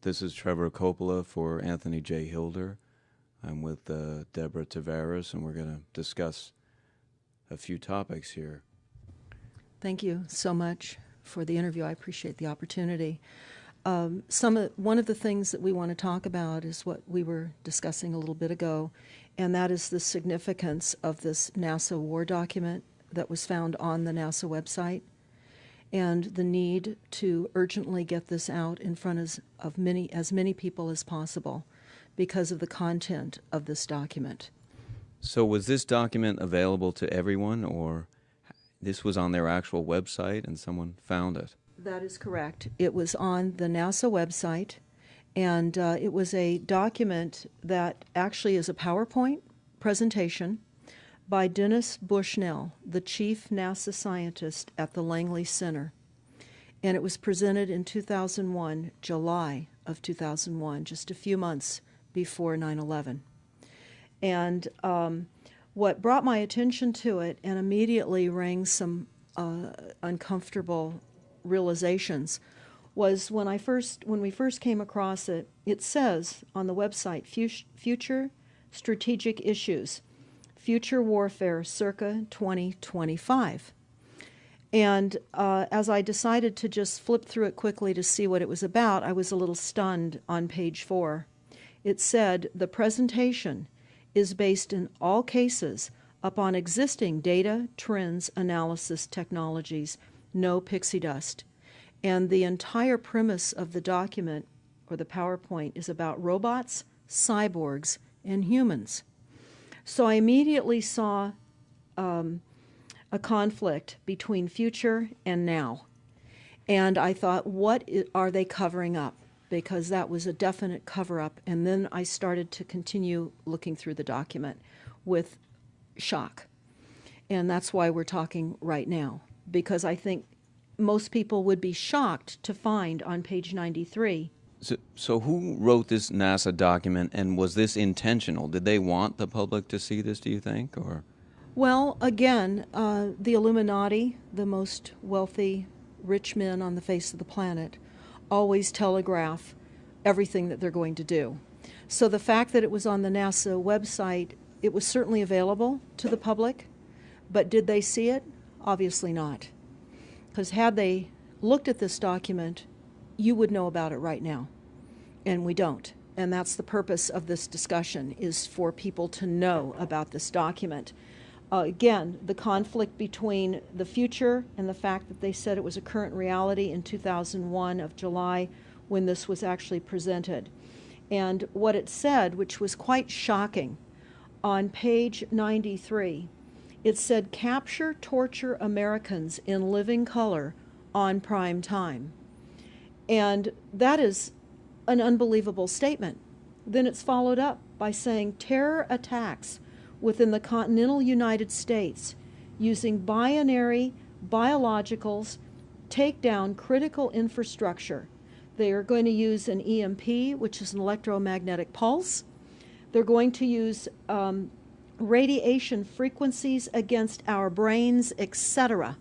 This is Trevor Coppola for Anthony J. Hilder. I'm with Deborah Tavares, and we're going to discuss a few topics here. Thank you so much for the interview. I appreciate the opportunity. One of the things that we want to talk about is what we were discussing a little bit ago, and that is the significance of this NASA war document that was found on the NASA website, and the need to urgently get this out in front of as many people as possible because of the content of this document. So was this document available to everyone, or this was on their actual website and someone found it? That is correct. It was on the NASA website, and it was a document that actually is a PowerPoint presentation by Dennis Bushnell, the chief NASA scientist at the Langley Center. And it was presented in 2001, July of 2001, just a few months before 9/11. And what brought my attention to it and immediately rang some uncomfortable realizations was when we first came across it. It says on the website, Future Strategic Issues, Future Warfare circa 2025. And as I decided to just flip through it quickly to see what it was about, I was a little stunned on page 4. It said, the presentation is based in all cases upon existing data, trends, analysis technologies, no pixie dust. And the entire premise of the document, or the PowerPoint, is about robots, cyborgs, and humans. So I immediately saw a conflict between future and now. And I thought, what are they covering up? Because that was a definite cover-up. And then I started to continue looking through the document with shock. And that's why we're talking right now, because I think most people would be shocked to find on page 93. So who wrote this NASA document, and was this intentional? Did they want the public to see this, do you think? Or? Well, again, the Illuminati, the most wealthy, rich men on the face of the planet, always telegraph everything that they're going to do. So the fact that it was on the NASA website, it was certainly available to the public, but did they see it? Obviously not. Because had they looked at this document, you would know about it right now, and we don't. And that's the purpose of this discussion, is for people to know about this document. Again, the conflict between the future and the fact that they said it was a current reality in 2001 of July when this was actually presented. And what it said, which was quite shocking, on page 93, it said, capture, torture Americans in living color on prime time. And that is an unbelievable statement. Then it's followed up by saying terror attacks within the continental United States using binary biologicals take down critical infrastructure. They are going to use an EMP, which is an electromagnetic pulse. They're going to use radiation frequencies against our brains, etc.,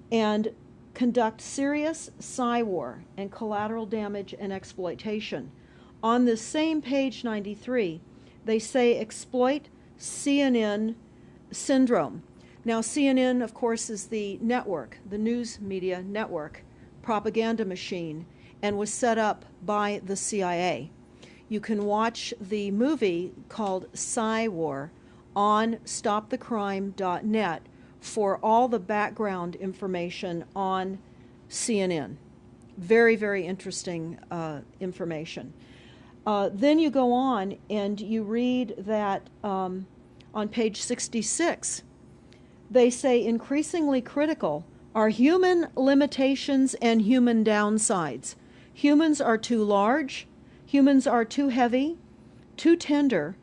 and conduct serious psy-war and collateral damage and exploitation. On this same page 93, they say exploit CNN syndrome. Now, CNN, of course, is the network, the news media network, propaganda machine, and was set up by the CIA. You can watch the movie called Psy-War on stopthecrime.net for all the background information on CNN. Very, very interesting information. Then you go on and you read that on page 66, they say increasingly critical are human limitations and human downsides. Humans are too large, humans are too heavy, too tender,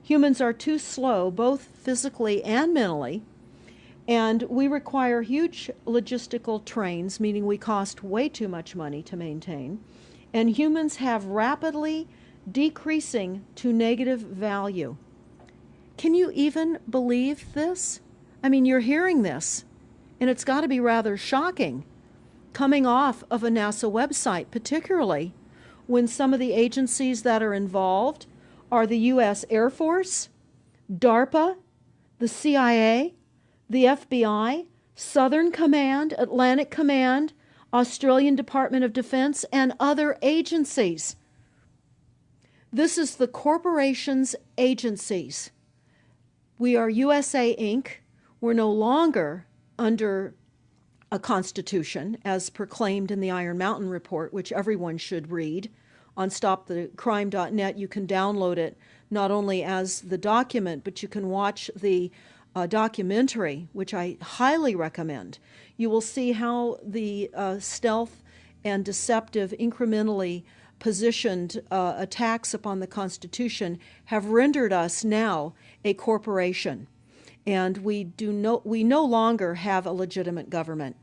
humans are too slow, both physically and mentally, and we require huge logistical trains, meaning we cost way too much money to maintain, and humans have rapidly decreasing to negative value. Can you even believe this? I mean, you're hearing this, and it's got to be rather shocking coming off of a NASA website, particularly when some of the agencies that are involved are the U.S. Air Force, DARPA, the CIA, the FBI, Southern Command, Atlantic Command, Australian Department of Defense, and other agencies. This is the corporation's agencies. We are USA Inc. We're no longer under a constitution as proclaimed in the Iron Mountain Report, which everyone should read. On stopthecrime.net, you can download it not only as the document, but you can watch the documentary, which I highly recommend. You will see how the stealth and deceptive, incrementally positioned attacks upon the Constitution have rendered us now a corporation. And we no longer have a legitimate government.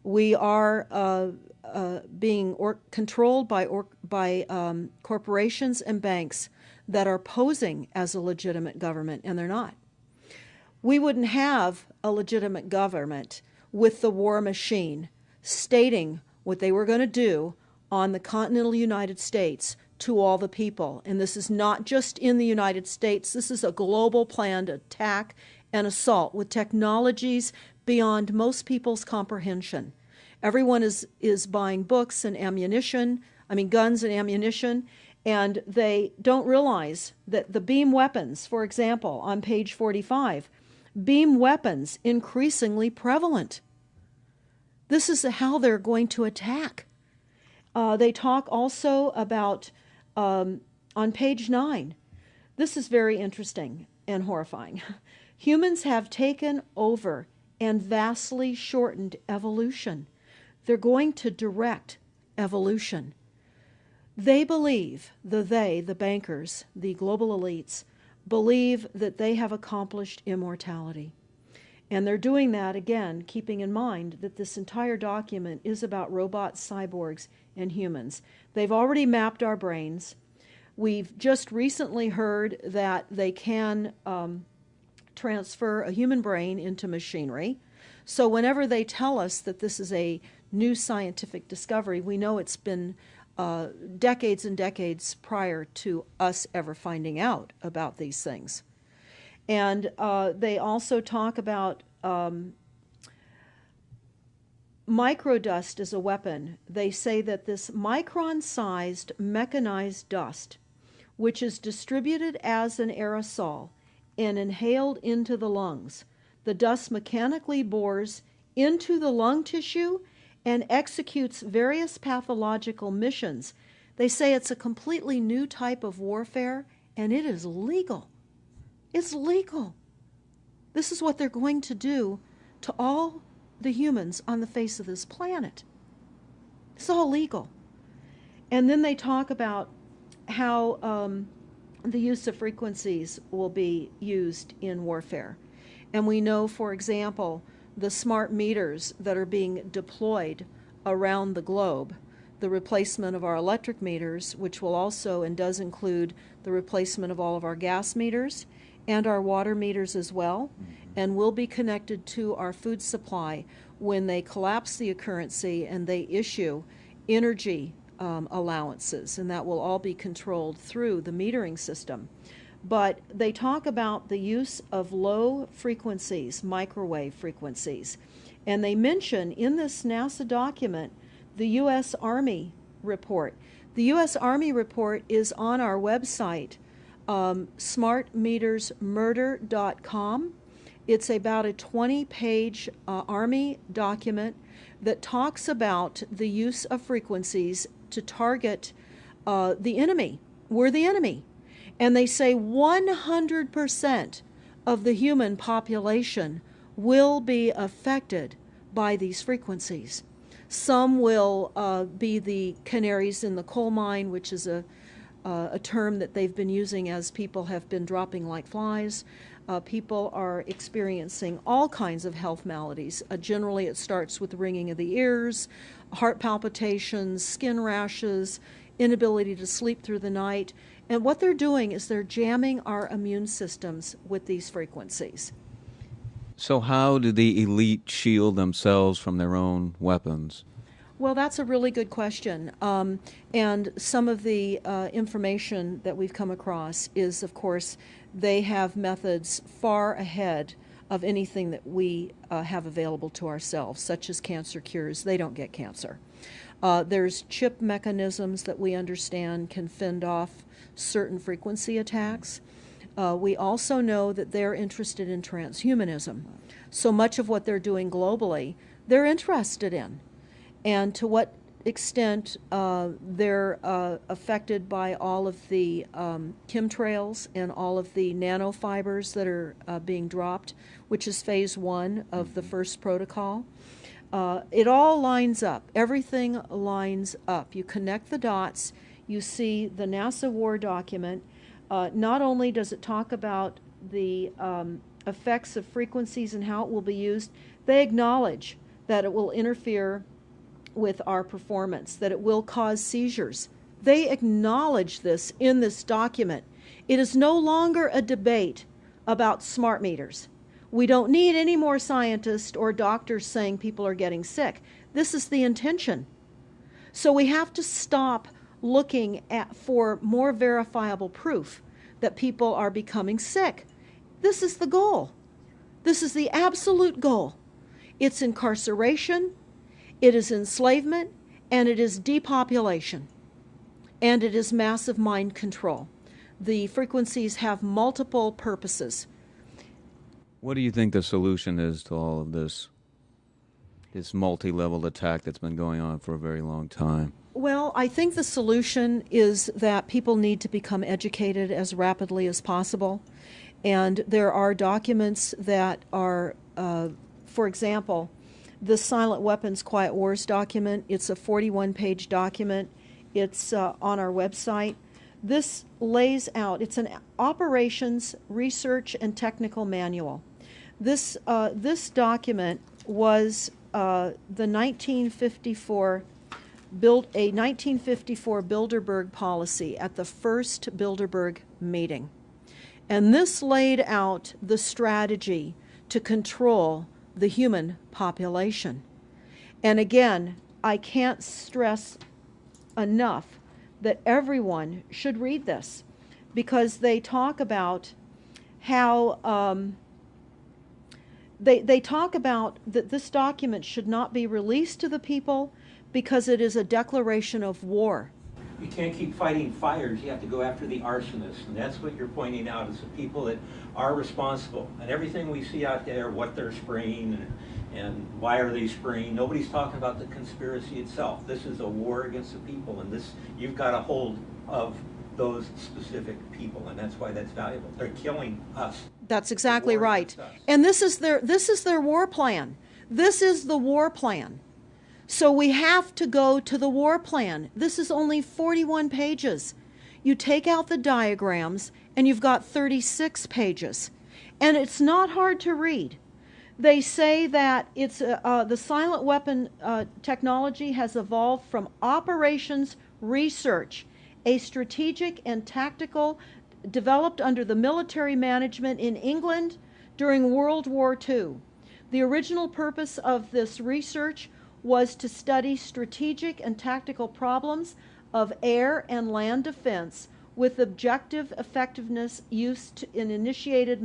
We are being controlled by corporations and banks that are posing as a legitimate government, and they're not. We wouldn't have a legitimate government with the war machine stating what they were going to do on the continental United States to all the people. And this is not just in the United States. This is a global planned attack and assault with technologies beyond most people's comprehension. Everyone is buying books and ammunition, guns and ammunition, and they don't realize that the beam weapons, for example, on page 45, beam weapons increasingly prevalent. This is how they're going to attack. They talk also about, on page 9, this is very interesting and horrifying. Humans have taken over and vastly shortened evolution. They're going to direct evolution. They believe, the bankers, the global elites, believe that they have accomplished immortality. And they're doing that, again, keeping in mind that this entire document is about robots, cyborgs, and humans. They've already mapped our brains. We've just recently heard that they can transfer a human brain into machinery. So whenever they tell us that this is a new scientific discovery, we know it's been decades and decades prior to us ever finding out about these things. And they also talk about microdust as a weapon. They say that this micron-sized mechanized dust, which is distributed as an aerosol and inhaled into the lungs, the dust mechanically bores into the lung tissue and executes various pathological missions. They say it's a completely new type of warfare, and it is legal. It's legal. This is what they're going to do to all the humans on the face of this planet. It's all legal. And then they talk about how the use of frequencies will be used in warfare. And we know, for example, the smart meters that are being deployed around the globe, the replacement of our electric meters, which will also and does include the replacement of all of our gas meters and our water meters as well, and will be connected to our food supply when they collapse the currency and they issue energy allowances, and that will all be controlled through the metering system. But they talk about the use of low frequencies, microwave frequencies, and they mention in this NASA document the U.S. Army report. The U.S. Army report is on our website, smartmetersmurder.com. It's about a 20-page Army document that talks about the use of frequencies to target the enemy. We're the enemy. And they say 100% of the human population will be affected by these frequencies. Some will be the canaries in the coal mine, which is a term that they've been using as people have been dropping like flies. People are experiencing all kinds of health maladies. Generally, it starts with the ringing of the ears, heart palpitations, skin rashes, inability to sleep through the night. And what they're doing is they're jamming our immune systems with these frequencies. So how do the elite shield themselves from their own weapons? Well, that's a really good question. And some of the information that we've come across is, of course, they have methods far ahead of anything that we have available to ourselves, such as cancer cures. They don't get cancer. There's chip mechanisms that we understand can fend off certain frequency attacks. We also know that they're interested in transhumanism. So much of what they're doing globally, they're interested in. And to what extent they're affected by all of the chemtrails and all of the nanofibers that are being dropped, which is phase 1 of the first protocol. It all lines up. Everything lines up. You connect the dots. You see the NASA war document. Not only does it talk about the effects of frequencies and how it will be used, they acknowledge that it will interfere with our performance, that it will cause seizures. They acknowledge this in this document. It is no longer a debate about smart meters. We don't need any more scientists or doctors saying people are getting sick. This is the intention. So we have to stop looking for more verifiable proof that people are becoming sick. This is the goal. This is the absolute goal. It's incarceration, it is enslavement, and it is depopulation, and it is massive mind control. The frequencies have multiple purposes. What do you think the solution is to all of this multi-level attack that's been going on for a very long time? Well, I think the solution is that people need to become educated as rapidly as possible. And there are documents that are, for example, the Silent Weapons Quiet Wars document. It's a 41-page document. It's on our website. This lays out, it's an operations, research, and technical manual. This document was the 1954 Bilderberg policy at the first Bilderberg meeting. And this laid out the strategy to control the human population. And again, I can't stress enough that everyone should read this, because they talk about how they talk about that this document should not be released to the people because it is a declaration of war. You can't keep fighting fires. You have to go after the arsonists. And that's what you're pointing out, is the people that are responsible. And everything we see out there, what they're spraying and why are they spraying. Nobody's talking about the conspiracy itself. This is a war against the people. And this, you've got a hold of those specific people. And that's why that's valuable. They're killing us. That's exactly right. And this is their war plan. This is the war plan. So we have to go to the war plan. This is only 41 pages. You take out the diagrams and you've got 36 pages. And it's not hard to read. They say that it's the silent weapon technology has evolved from operations research, a strategic and tactical developed under the military management in England during World War II. The original purpose of this research was to study strategic and tactical problems of air and land defense with objective effectiveness used in initiated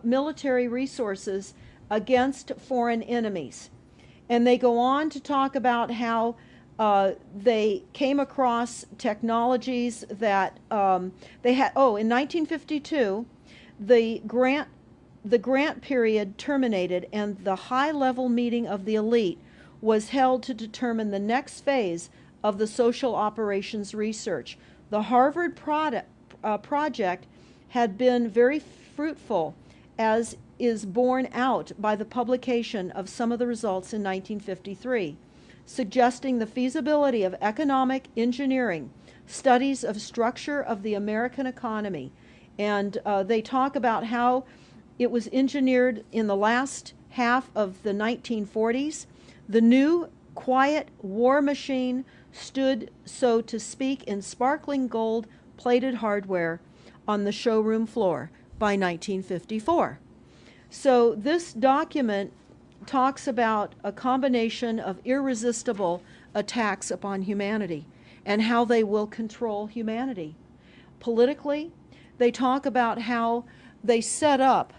military resources against foreign enemies. And they go on to talk about how they came across technologies that they had. Oh, in 1952, the grant period terminated, and the high-level meeting of the elite was held to determine the next phase of the social operations research. The Harvard project had been very fruitful, as is borne out by the publication of some of the results in 1953, suggesting the feasibility of economic engineering, studies of structure of the American economy. And they talk about how it was engineered in the last half of the 1940s. The new, quiet war machine stood, so to speak, in sparkling gold-plated hardware on the showroom floor by 1954. So this document talks about a combination of irresistible attacks upon humanity and how they will control humanity. Politically, they talk about how they set up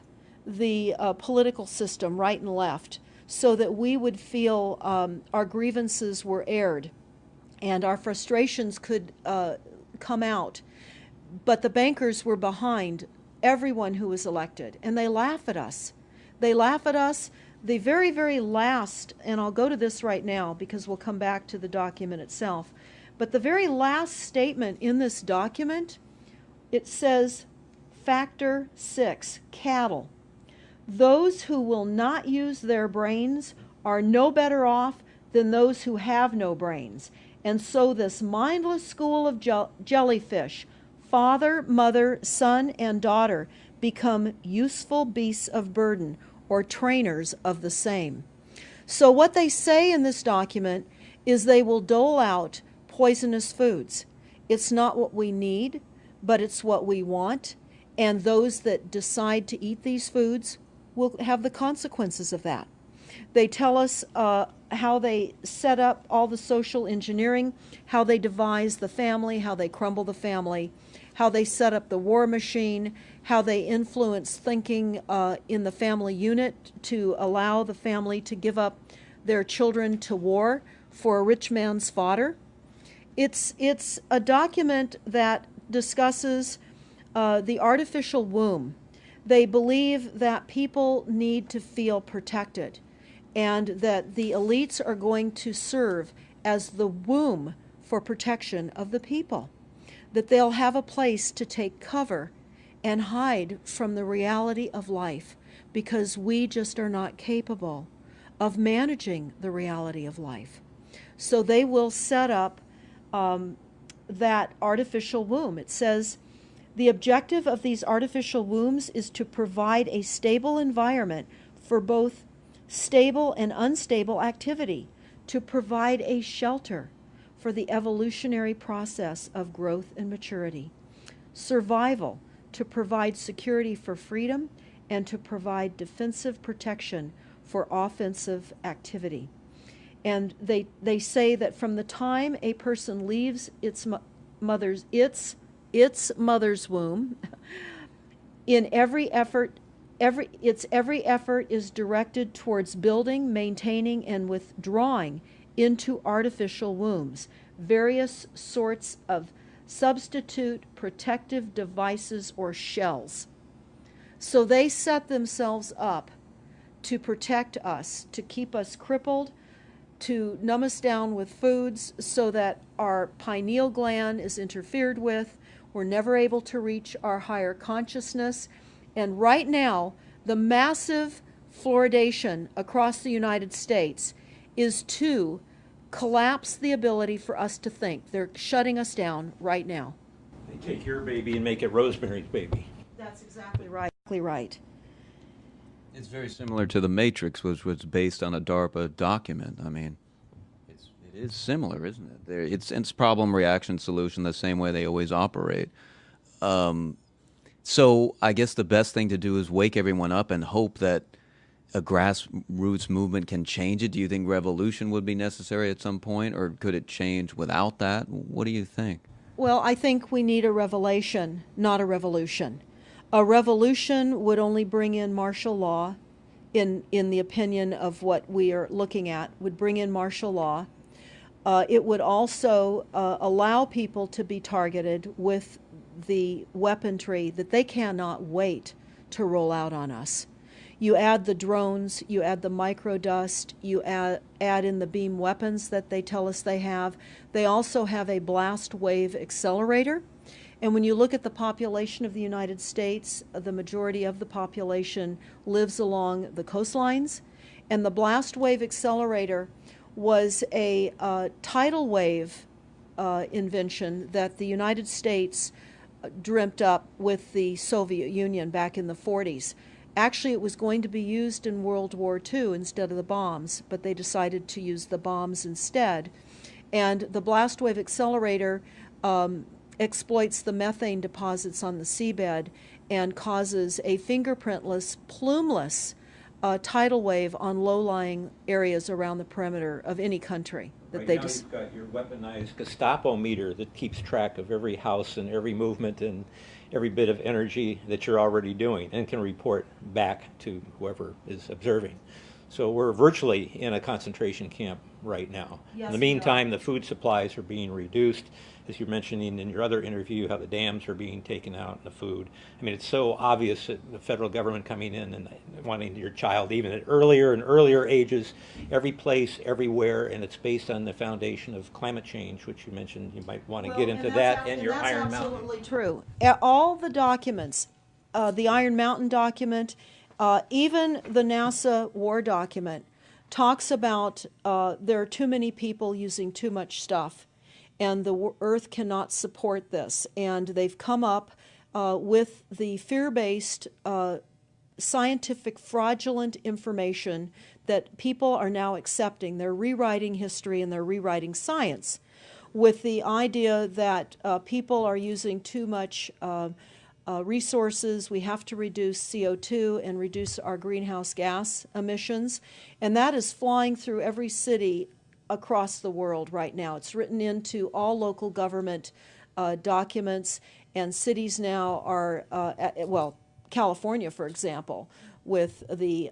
the political system, right and left, so that we would feel our grievances were aired and our frustrations could come out. But the bankers were behind everyone who was elected, and they laugh at us. They laugh at us. The very, very last, and I'll go to this right now because we'll come back to the document itself, but the very last statement in this document, it says, Factor 6, cattle. Those who will not use their brains are no better off than those who have no brains. And so this mindless school of jellyfish, father, mother, son, and daughter, become useful beasts of burden, or trainers of the same. So what they say in this document is they will dole out poisonous foods. It's not what we need, but it's what we want, and those that decide to eat these foods will have the consequences of that. They tell us how they set up all the social engineering, how they devise the family, how they crumble the family, how they set up the war machine, how they influence thinking in the family unit to allow the family to give up their children to war for a rich man's fodder. It's a document that discusses the artificial womb. They believe that people need to feel protected and that the elites are going to serve as the womb for protection of the people, that they'll have a place to take cover and hide from the reality of life because we just are not capable of managing the reality of life. So they will set up that artificial womb. It says, the objective of these artificial wombs is to provide a stable environment for both stable and unstable activity, to provide a shelter for the evolutionary process of growth and maturity. Survival, to provide security for freedom and to provide defensive protection for offensive activity. And they say that from the time a person leaves its mother's womb, in every effort is directed towards building, maintaining, and withdrawing into artificial wombs various sorts of substitute protective devices or shells. So they set themselves up to protect us, to keep us crippled, to numb us down with foods so that our pineal gland is interfered with. We're never able to reach our higher consciousness. And right now, the massive fluoridation across the United States is to collapse the ability for us to think. They're shutting us down right now. They take your baby and make it Rosemary's Baby. That's exactly right. It's very similar to The Matrix, which was based on a DARPA document. I mean, it is similar, isn't it? It's problem, reaction, solution, the same way they always operate. So I guess the best thing to do is wake everyone up and hope that a grassroots movement can change it. Do you think revolution would be necessary at some point, or could it change without that? What do you think? Well, I think we need a revelation, not a revolution. A revolution would only bring in martial law, in the opinion of what we are looking at, would bring in martial law. It would also allow people to be targeted with the weaponry that they cannot wait to roll out on us. You add the drones, you add the microdust, you add in the beam weapons that they tell us they have. They also have a blast wave accelerator. And when you look at the population of the United States, the majority of the population lives along the coastlines. And the blast wave accelerator was a tidal wave invention that the United States dreamt up with the Soviet Union back in the 40s. Actually, it was going to be used in World War II instead of the bombs, but they decided to use the bombs instead. And the blast wave accelerator exploits the methane deposits on the seabed and causes a fingerprintless, plumeless tidal wave on low-lying areas around the perimeter of any country that Right they now, just. you've got your weaponized Gestapo meter that keeps track of every house and every movement and every bit of energy that you're already doing and can report back to whoever is observing. So we're virtually in a concentration camp right now. Yes, In the we are. meantime, the food supplies are being reduced. As you're mentioning in your other interview, how the dams are being taken out and the food. I mean, it's so obvious that the federal government coming in and wanting your child even at earlier and earlier ages, every place, everywhere, and it's based on the foundation of climate change, which you mentioned you might want to get into that and your Iron Mountain. That's absolutely true. All the documents, the Iron Mountain document, even the NASA war document, talks about there are too many people using too much stuff, and the Earth cannot support this. And they've come up with the fear-based, scientific, fraudulent information that people are now accepting. They're rewriting history and they're rewriting science with the idea that people are using too much resources. We have to reduce CO2 and reduce our greenhouse gas emissions. And that is flying through every city across the world right now. It's written into all local government documents, and cities now are, well, California, for example, with the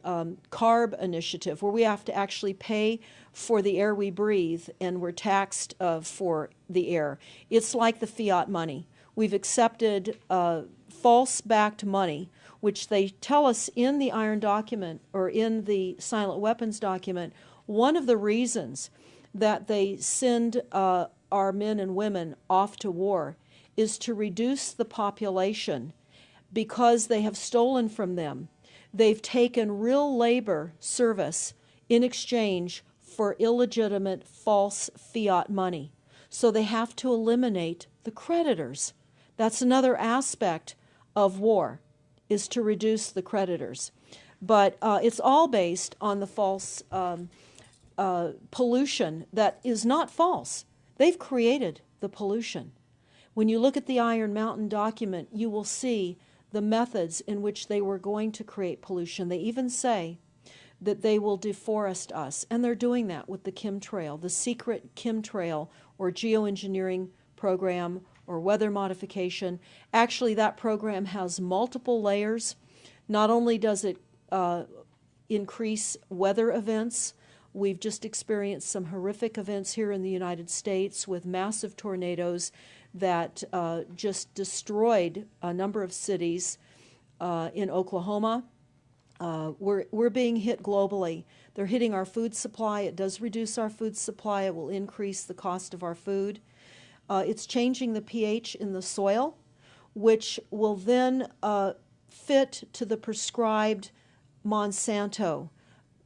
CARB initiative, where we have to actually pay for the air we breathe, and we're taxed for the air. It's like the fiat money. We've accepted false-backed money, which they tell us in the Iron document or in the Silent Weapons document. One of the reasons that they send our men and women off to war is to reduce the population because they have stolen from them. They've taken real labor service in exchange for illegitimate false fiat money. So they have to eliminate the creditors. That's another aspect of war, is to reduce the creditors. But it's all based on the false pollution that is not false. They've created the pollution. When you look at the Iron Mountain document, you will see the methods in which they were going to create pollution. They even say that they will deforest us, and they're doing that with the chemtrail, the secret chemtrail or geoengineering program or weather modification. Actually, that program has multiple layers. Not only does it increase weather events, we've just experienced some horrific events here in the United States with massive tornadoes that just destroyed a number of cities in Oklahoma. We're being hit globally. They're hitting our food supply. It does reduce our food supply. It will increase the cost of our food. It's changing the pH in the soil, which will then fit to the prescribed Monsanto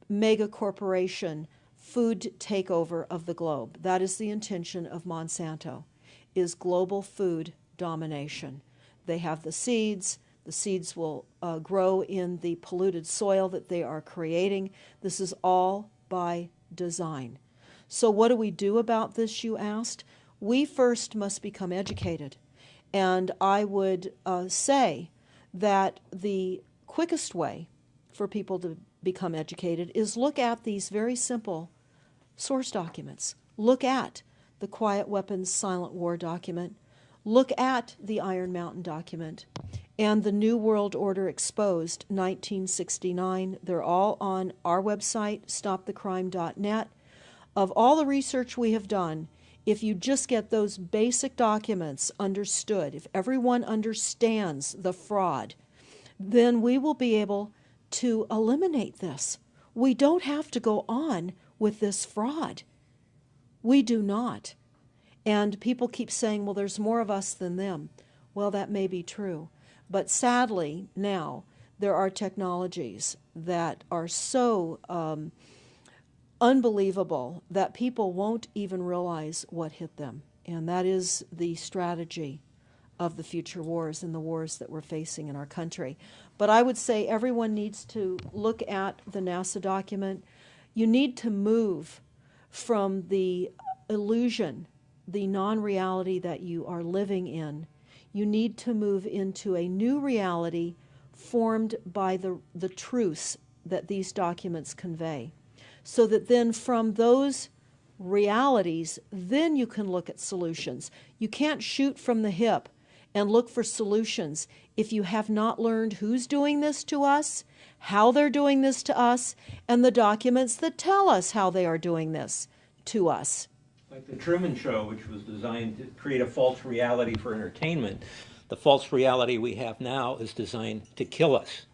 mega corporation food takeover of the globe. That is the intention of Monsanto, is global food domination. They have the seeds. The seeds will grow in the polluted soil that they are creating. This is all by design. So what do we do about this, you asked? We first must become educated. And I would say that the quickest way for people to become educated is look at these very simple source documents. Look at the Quiet Weapons Silent War document. Look at the Iron Mountain document and the New World Order Exposed, 1969. They're all on our website, stopthecrime.net. Of all the research we have done, if you just get those basic documents understood, if everyone understands the fraud, then we will be able to eliminate this. We don't have to go on with this fraud. We do not. And people keep saying, well, there's more of us than them. Well, that may be true. But sadly, now, there are technologies that are so unbelievable that people won't even realize what hit them. And that is the strategy of the future wars and the wars that we're facing in our country. But I would say everyone needs to look at the NASA document. You need to move from the illusion, the non-reality that you are living in. You need to move into a new reality formed by the truths that these documents convey. So that then from those realities, then you can look at solutions. You can't shoot from the hip and look for solutions if you have not learned who's doing this to us, how they're doing this to us, and the documents that tell us how they are doing this to us. Like the Truman Show, which was designed to create a false reality for entertainment, the false reality we have now is designed to kill us.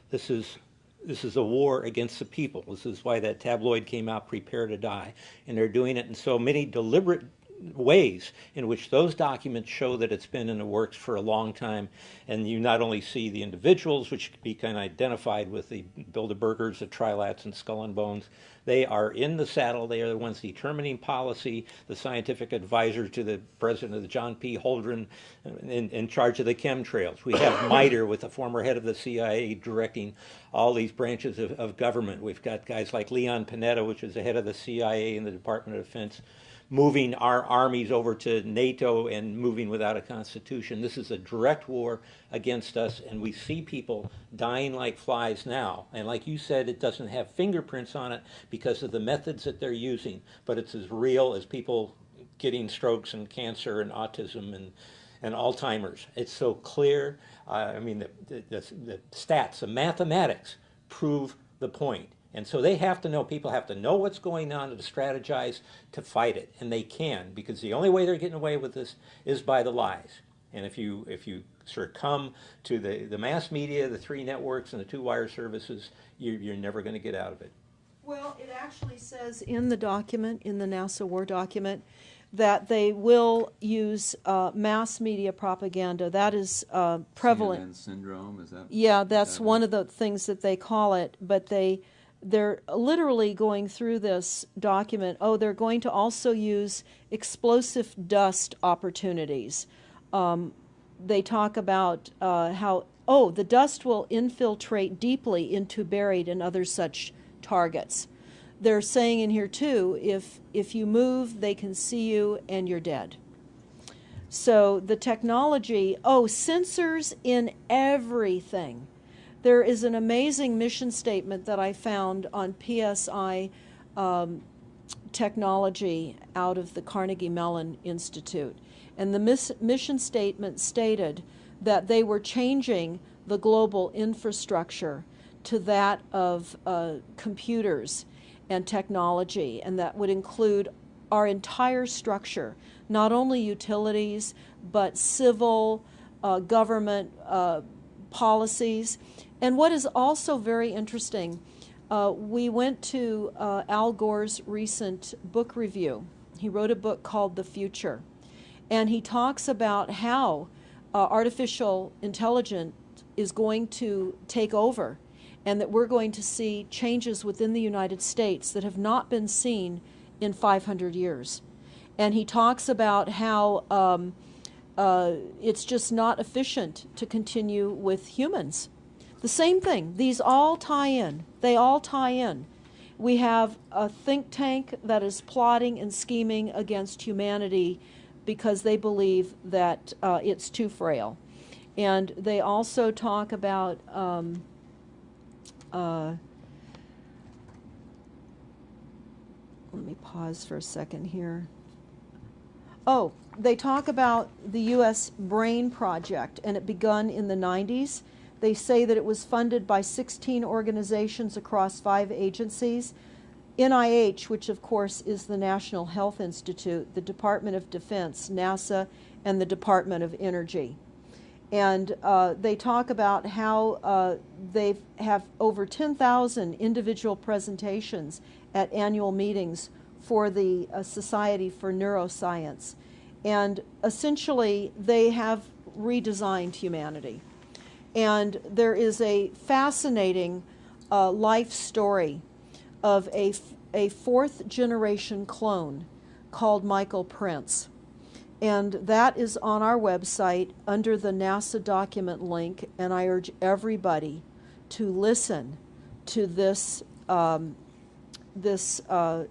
This is a war against the people. This is why that tabloid came out, Prepare to Die. And they're doing it in so many deliberate ways in which those documents show that it's been in the works for a long time. And you not only see the individuals, which can be kind of identified with the Bilderbergers, the Trilats, and Skull and Bones. They are in the saddle. They are the ones determining policy, the scientific advisor to the president of the John P. Holdren in charge of the chemtrails. We have MITRE with the former head of the CIA directing all these branches of government. We've got guys like Leon Panetta, which is the head of the CIA and the Department of Defense, moving our armies over to NATO and moving without a constitution. This is a direct war against us, and we see people dying like flies now. And like you said, it doesn't have fingerprints on it because of the methods that they're using, but it's as real as people getting strokes and cancer and autism and Alzheimer's. It's so clear. I mean, the stats, the mathematics prove the point. And so they have to know, people have to know what's going on and to strategize to fight it. And they can, because the only way they're getting away with this is by the lies. And if you succumb to the mass media, the three networks, and the two wire services, you're never going to get out of it. Well, it actually says in the document, in the NASA War document, that they will use mass media propaganda. That is prevalent. CNN syndrome, is that? Yeah, that's one of the things that they call it. But they're literally going through this document. Oh, they're going to also use explosive dust opportunities. They talk about how, the dust will infiltrate deeply into buried and other such targets. They're saying in here, too, if you move, they can see you and you're dead. So the technology, sensors in everything. There is an amazing mission statement that I found on PSI technology out of the Carnegie Mellon Institute. And the mission statement stated that they were changing the global infrastructure to that of computers and technology, and that would include our entire structure, not only utilities, but civil, government policies. And what is also very interesting, we went to Al Gore's recent book review. He wrote a book called The Future, and he talks about how artificial intelligence is going to take over, and that we're going to see changes within the United States that have not been seen in 500 years. And he talks about how it's just not efficient to continue with humans. The same thing. These all tie in. They all tie in. We have a think tank that is plotting and scheming against humanity because they believe that it's too frail. And they also talk about let me pause for a second here. Oh, they talk about the U.S. Brain Project, and it begun in the 90s. They say that it was funded by 16 organizations across 5 agencies. NIH, which of course is the National Health Institute, the Department of Defense, NASA, and the Department of Energy. And they talk about how they have over 10,000 individual presentations at annual meetings for the Society for Neuroscience. And essentially, they have redesigned humanity. And there is a fascinating life story of a 4th generation clone called Michael Prince. And that is on our website under the NASA document link, and I urge everybody to listen to this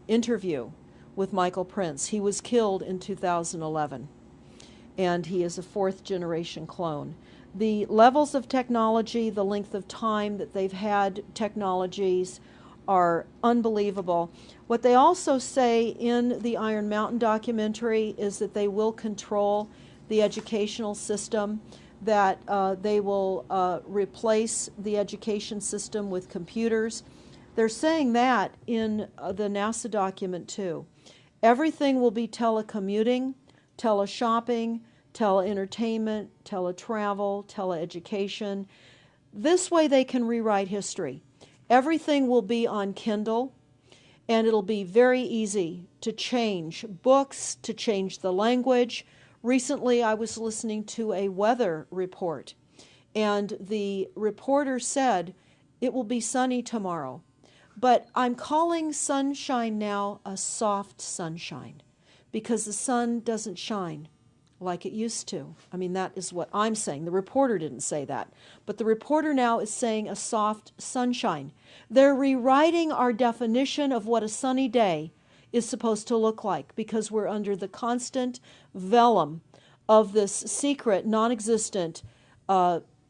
interview with Michael Prince. He was killed in 2011. and he is a 4th-generation clone. The levels of technology, the length of time that they've had technologies are unbelievable. What they also say in the Iron Mountain documentary is that they will control the educational system, that they will replace the education system with computers. They're saying that in the NASA document too. Everything will be telecommuting, teleshopping, tele-entertainment, teletravel, teleeducation. This way they can rewrite history. Everything will be on Kindle, and it'll be very easy to change books, to change the language. Recently, I was listening to a weather report, and the reporter said, it will be sunny tomorrow. But I'm calling sunshine now a soft sunshine, because the sun doesn't shine like it used to. I mean, that is what I'm saying. The reporter didn't say that. But the reporter now is saying a soft sunshine. They're rewriting our definition of what a sunny day is supposed to look like, because we're under the constant vellum of this secret, non-existent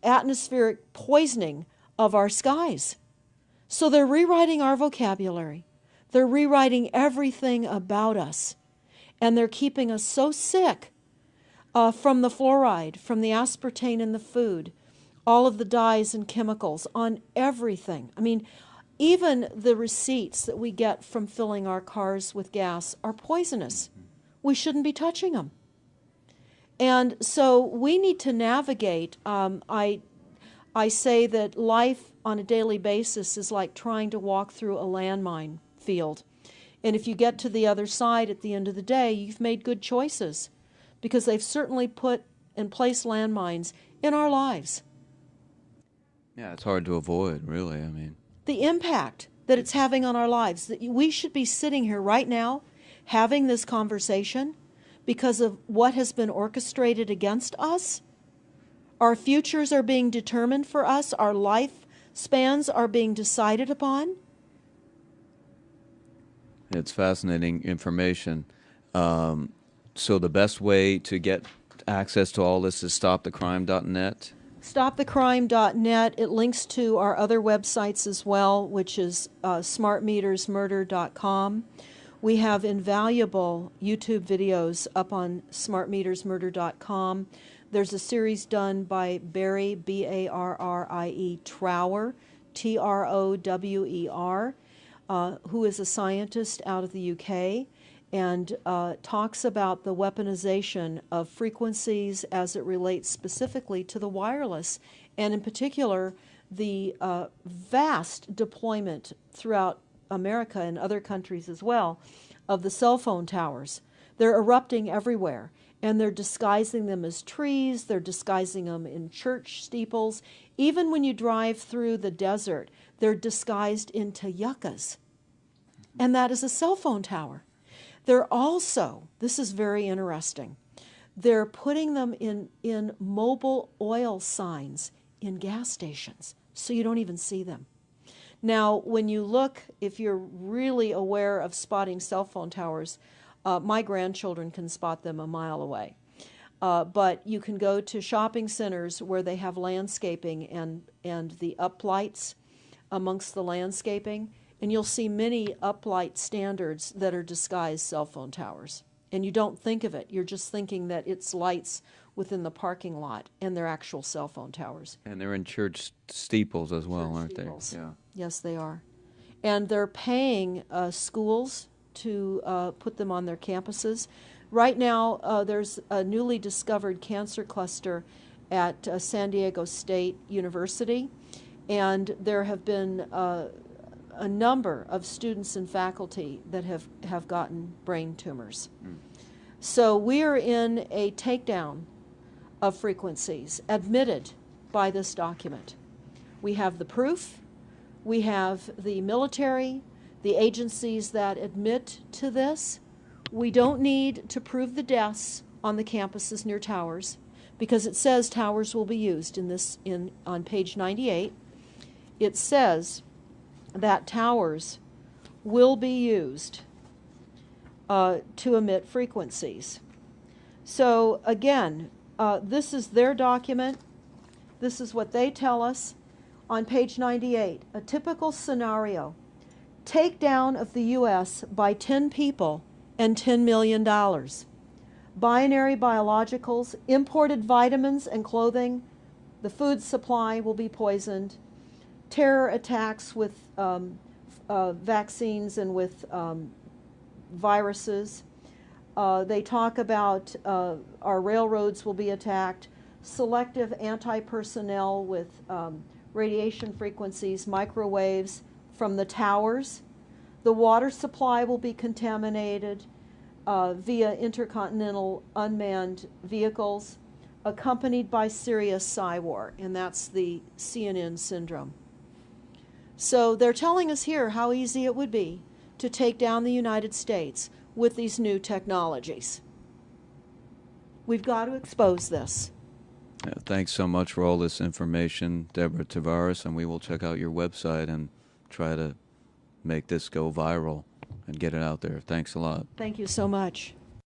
atmospheric poisoning of our skies. So they're rewriting our vocabulary. They're rewriting everything about us. And they're keeping us so sick from the fluoride, from the aspartame in the food, all of the dyes and chemicals on everything. I mean, even the receipts that we get from filling our cars with gas are poisonous. We shouldn't be touching them. And so we need to navigate. I say that life on a daily basis is like trying to walk through a landmine field. And if you get to the other side at the end of the day, you've made good choices, because they've certainly put and placed landmines in our lives. Yeah, it's hard to avoid, really. I mean, The impact that it's having on our lives, that we should be sitting here right now having this conversation because of what has been orchestrated against us. Our futures are being determined for us. Our lifespans are being decided upon. it's fascinating information. So the best way to get access to all this is stopthecrime.net. StopTheCrime.net. It links to our other websites as well, which is smartmetersmurder.com. We have invaluable YouTube videos up on smartmetersmurder.com. There's a series done by Barry, B-A-R-R-I-E, Trower, T-R-O-W-E-R, who is a scientist out of the UK, and talks about the weaponization of frequencies as it relates specifically to the wireless, and in particular, the vast deployment throughout America and other countries as well of the cell phone towers. They're erupting everywhere, and they're disguising them as trees, they're disguising them in church steeples. Even when you drive through the desert, they're disguised into yuccas, and that is a cell phone tower. They're also, this is very interesting, they're putting them in mobile oil signs in gas stations, so you don't even see them. Now, when you look, if you're really aware of spotting cell phone towers, my grandchildren can spot them a mile away. But you can go to shopping centers where they have landscaping and the uplights amongst the landscaping, and you'll see many uplight standards that are disguised cell phone towers. And you don't think of it. You're just thinking that it's lights within the parking lot, and they're actual cell phone towers. And they're in church steeples as well, Church aren't steeples. they? Yeah. Yes, they are. And they're paying schools to put them on their campuses. Right now, there's a newly discovered cancer cluster at San Diego State University, and there have been a number of students and faculty that have gotten brain tumors. So we are in a takedown of frequencies admitted by this document. We have the proof, we have the military, the agencies that admit to this. We don't need to prove the deaths on the campuses near towers, because it says towers will be used on page 98. It says that towers will be used to emit frequencies. So again, this is their document. This is what they tell us on page 98. A typical scenario: takedown of the U.S. by 10 people and $10 million. Binary biologicals, imported vitamins and clothing, the food supply will be poisoned. Terror attacks with vaccines and with viruses. They talk about our railroads will be attacked. Selective anti-personnel with radiation frequencies, microwaves from the towers. The water supply will be contaminated via intercontinental unmanned vehicles, accompanied by serious PSYWAR, and that's the CNN syndrome. So they're telling us here how easy it would be to take down the United States with these new technologies. We've got to expose this. Thanks so much for all this information, Deborah Tavares, and we will check out your website and try to make this go viral and get it out there. Thanks a lot. Thank you so much.